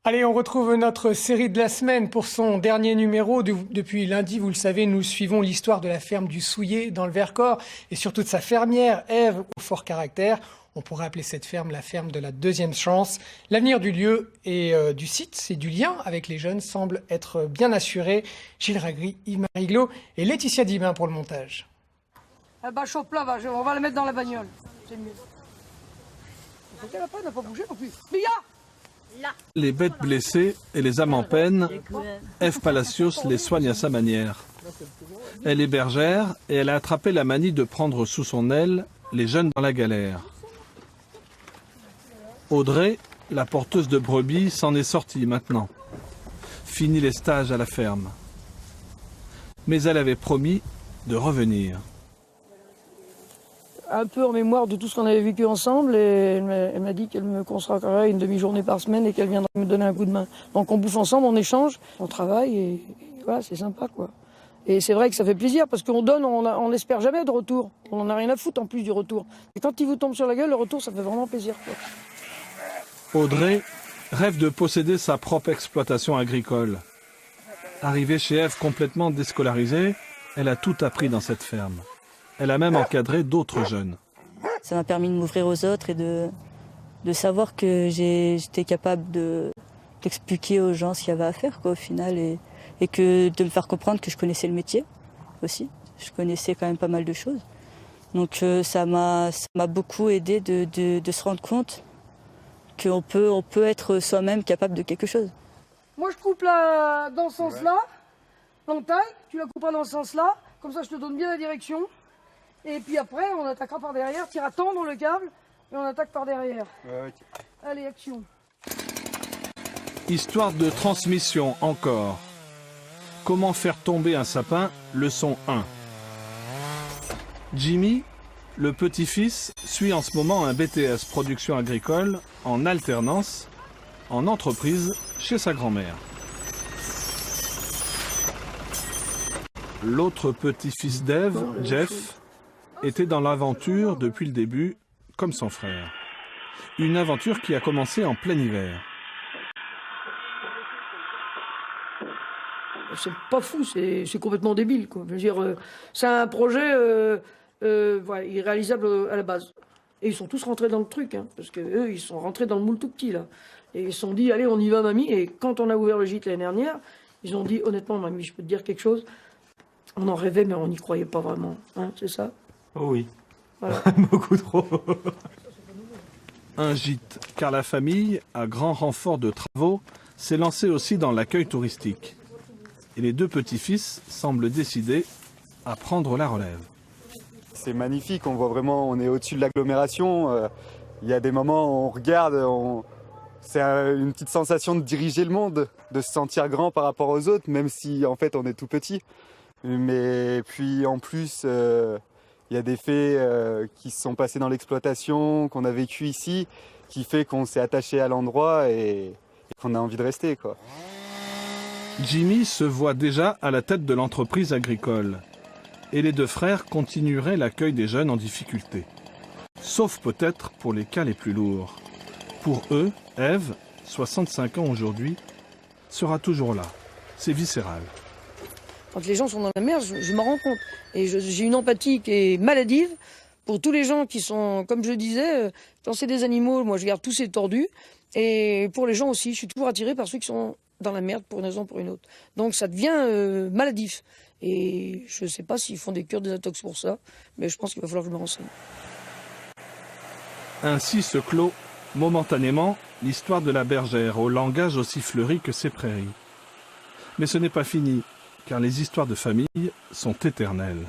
Allez, on retrouve notre série de la semaine pour son dernier numéro. Depuis lundi, vous le savez, nous suivons l'histoire de la ferme du Souillet dans le Vercors et surtout de sa fermière, Ève, au fort caractère. On pourrait appeler cette ferme la ferme de la deuxième chance. L'avenir du lieu et du site et du lien avec les jeunes semble être bien assuré. Gilles Ragry, Yves-Marie Glot et Laetitia Dibin pour le montage. Chope là, on va la mettre dans la bagnole. C'est mieux. Elle n'a pas bougé non plus. Les bêtes blessées et les âmes en peine, Ève Palacios les soigne à sa manière. Elle est bergère et elle a attrapé la manie de prendre sous son aile les jeunes dans la galère. Audrey, la porteuse de brebis, s'en est sortie maintenant. Fini les stages à la ferme. Mais elle avait promis de revenir. Un peu en mémoire de tout ce qu'on avait vécu ensemble, et elle m'a dit qu'elle me consacrerait une demi-journée par semaine et qu'elle viendrait me donner un coup de main. Donc on bouffe ensemble, on échange, on travaille et voilà, c'est sympa quoi. Et c'est vrai que ça fait plaisir parce qu'on donne, on n'espère jamais de retour. On n'en a rien à foutre en plus du retour. Et quand il vous tombe sur la gueule, le retour ça fait vraiment plaisir quoi. Audrey rêve de posséder sa propre exploitation agricole. Arrivée chez Ève complètement déscolarisée, elle a tout appris dans cette ferme. Elle a même encadré d'autres jeunes. Ça m'a permis de m'ouvrir aux autres et de savoir que j'étais capable d'expliquer aux gens ce qu'il y avait à faire quoi, au final et que de me faire comprendre que je connaissais le métier aussi. Je connaissais quand même pas mal de choses. Donc ça m'a beaucoup aidé de se rendre compte qu'on peut être soi-même capable de quelque chose. Moi je coupe là dans ce sens-là, l'entaille, tu la couperas dans ce sens-là, comme ça je te donne bien la direction. Et puis après, on attaquera par derrière, tu iras tendre le câble et on attaque par derrière. Ouais. Allez, action. Histoire de transmission encore. Comment faire tomber un sapin, leçon 1. Jimmy, le petit-fils, suit en ce moment un BTS production agricole en alternance, en entreprise, chez sa grand-mère. L'autre petit-fils d'Ève, Jeff, était dans l'aventure depuis le début, comme son frère. Une aventure qui a commencé en plein hiver. C'est pas fou, c'est complètement débile, quoi. Je veux dire, c'est un projet voilà, irréalisable à la base. Et ils sont tous rentrés dans le truc, hein, parce qu'eux, ils sont rentrés dans le moule tout petit, là. Et ils se sont dit, allez, on y va, mamie. Et quand on a ouvert le gîte l'année dernière, ils ont dit, honnêtement, mamie, je peux te dire quelque chose. On en rêvait, mais on n'y croyait pas vraiment. Hein, c'est ça? Oh oui, voilà. beaucoup trop. Un gîte, car la famille, à grand renfort de travaux, s'est lancée aussi dans l'accueil touristique. Et les deux petits-fils semblent décidés à prendre la relève. C'est magnifique, on voit vraiment, on est au-dessus de l'agglomération. Il y a des moments où on regarde, c'est une petite sensation de diriger le monde, de se sentir grand par rapport aux autres, même si en fait on est tout petit. Mais puis en plus... il y a des faits qui se sont passés dans l'exploitation, qu'on a vécu ici, qui fait qu'on s'est attaché à l'endroit et qu'on a envie de rester, quoi. Jimmy se voit déjà à la tête de l'entreprise agricole. Et les deux frères continueraient l'accueil des jeunes en difficulté. Sauf peut-être pour les cas les plus lourds. Pour eux, Ève, 65 ans aujourd'hui, sera toujours là. C'est viscéral. Quand les gens sont dans la merde, je m'en rends compte. Et j'ai une empathie qui est maladive pour tous les gens qui sont, comme je disais, quand c'est des animaux, moi je garde tous ces tordus. Et pour les gens aussi, je suis toujours attiré par ceux qui sont dans la merde pour une raison ou pour une autre. Donc ça devient maladif. Et je ne sais pas s'ils font des cures, des désintox pour ça, mais je pense qu'il va falloir que je me renseigne. Ainsi se clôt, momentanément, l'histoire de la bergère, au langage aussi fleuri que ses prairies. Mais ce n'est pas fini, car les histoires de famille sont éternelles.